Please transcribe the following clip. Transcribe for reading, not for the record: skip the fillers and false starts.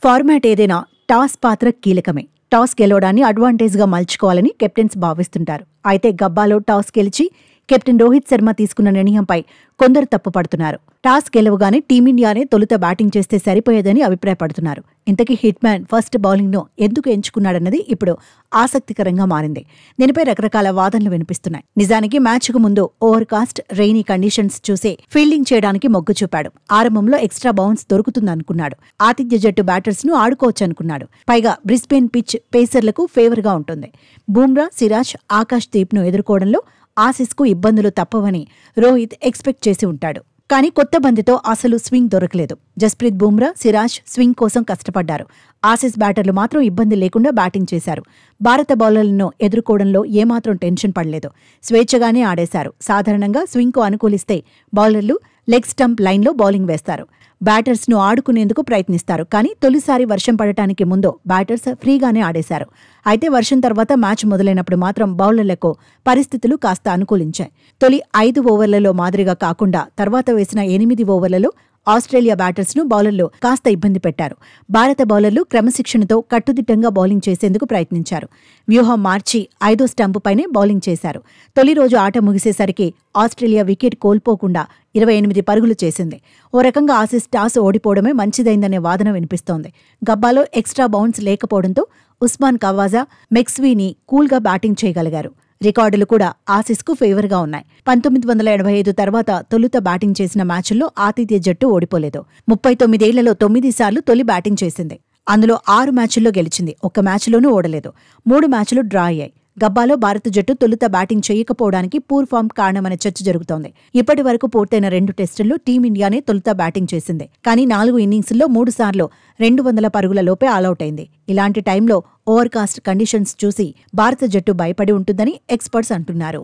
Format ఏదైనా toss పాత్ర కీలకమే. Toss గెలవడాన్ని అడ్వాంటేజ్గా మలుచుకోవాలని captains భావిస్తుంటారు. అయితే గబ్బాలో టాస్ గెలిచి కెప్టెన్ రోహిత్ శర్మ తీసుకున్న నిర్ణయంపై కొందరు తప్పుపడుతున్నారు. టాస్ గెలవగానే టీమిండియానే తొలుత బ్యాటింగ్ చేస్తే సరిపోయేదని అభిప్రాయపడుతున్నారు. ఇంతకీ హిట్ మ్యాన్ ఫస్ట్ బౌలింగ్ను ఎందుకు ఎంచుకున్నాడన్నది ఇప్పుడు ఆసక్తికరంగా మారింది. దీనిపై రకరకాల వాదనలు వినిపిస్తున్నాయి. నిజానికి మ్యాచ్కు ముందు ఓవర్కాస్ట్, రెయినీ కండిషన్స్ చూసే ఫీల్డింగ్ చేయడానికి మొగ్గు చూపాడు. ఆరంభంలో ఎక్స్ట్రా బౌన్స్ దొరుకుతుందనుకున్నాడు. ఆతిథ్య జట్టు బ్యాటర్స్ను ఆడుకోవచ్చనుకున్నాడు. పైగా బ్రిస్బేన్ పిచ్ పేసర్లకు ఫేవర్గా ఉంటుంది. బూమ్రా, సిరాజ్, ఆకాష్ దీప్ను ఎదుర్కోవడంలో ఆసీస్కు ఇబ్బందులు తప్పవని రోహిత్ ఎక్స్పెక్ట్ చేసి ఉంటాడు. కానీ కొత్త బంతితో అసలు స్వింగ్ దొరకలేదు. జస్ప్రీత్ బూమ్రా, సిరాజ్ స్వింగ్ కోసం కష్టపడ్డారు. ఆసీస్ బ్యాటర్లు మాత్రం ఇబ్బంది లేకుండా బ్యాటింగ్ చేశారు. భారత బౌలర్లను ఎదుర్కోవడంలో ఏమాత్రం టెన్షన్ పడలేదు. స్వేచ్ఛగానే ఆడేశారు. సాధారణంగా స్వింగ్కు అనుకూలిస్తే బౌలర్లు లెగ్ స్టంప్ లైన్లో బౌలింగ్ వేస్తారు. బ్యాటర్స్ను ఆడుకునేందుకు ప్రయత్నిస్తారు. కానీ తొలిసారి వర్షం పడటానికి ముందు బ్యాటర్స్ ఫ్రీగానే ఆడేశారు. అయితే వర్షం తర్వాత మ్యాచ్ మొదలైనప్పుడు మాత్రం బౌలర్లకు పరిస్థితులు కాస్త అనుకూలించాయి. తొలి 5 ఓవర్లలో మాదిరిగా కాకుండా తర్వాత వేసిన 8 ఓవర్లలో ఆస్ట్రేలియా బ్యాటర్స్ను బౌలర్లు కాస్త ఇబ్బంది పెట్టారు. భారత బౌలర్లు క్రమశిక్షణతో కట్టుదిట్టంగా బౌలింగ్ చేసేందుకు ప్రయత్నించారు. వ్యూహం మార్చి 5వ స్టంపుపైనే బౌలింగ్ చేశారు. తొలి రోజు ఆట ముగిసేసరికి ఆస్ట్రేలియా వికెట్ కోల్పోకుండా 28 పరుగులు చేసింది. ఓ రకంగా ఆసీస్ టాస్ ఓడిపోవడమే మంచిదైందనే వాదన వినిపిస్తోంది. గబ్బాలో ఎక్స్ట్రా బౌన్స్ లేకపోవడంతో ఉస్మాన్ ఖవాజా, మెక్స్వీని కూల్గా బ్యాటింగ్ చేయగలిగారు. రికార్డులు కూడా ఆసీస్కు ఫేవర్గా ఉన్నాయి. 1985 తర్వాత తొలుత బ్యాటింగ్ చేసిన మ్యాచుల్లో ఆతిథ్య జట్టు ఓడిపోలేదు. 39 ఏళ్లలో 9 సార్లు తొలి బ్యాటింగ్ చేసింది. అందులో 6 మ్యాచుల్లో గెలిచింది. ఒక్క మ్యాచ్లోనూ ఓడలేదు. 3 మ్యాచ్లు డ్రా అయ్యాయి. గబ్బాలో భారత జట్టు తొలుత బ్యాటింగ్ చేయకపోవడానికి పూర్ ఫామ్ కారణమనే చర్చ జరుగుతోంది. ఇప్పటి వరకు పూర్తయిన 2 టెస్టుల్లో టీమిండియానే తొలుత బ్యాటింగ్ చేసింది. కానీ 4 ఇన్నింగ్స్ల్లో 3 సార్లు 200 పరుగుల లోపే ఆలౌట్ అయింది. ఇలాంటి టైంలో ఓవర్కాస్ట్ కండిషన్స్ చూసి భారత జట్టు భయపడి ఉంటుందని ఎక్స్పర్ట్స్ అంటున్నారు.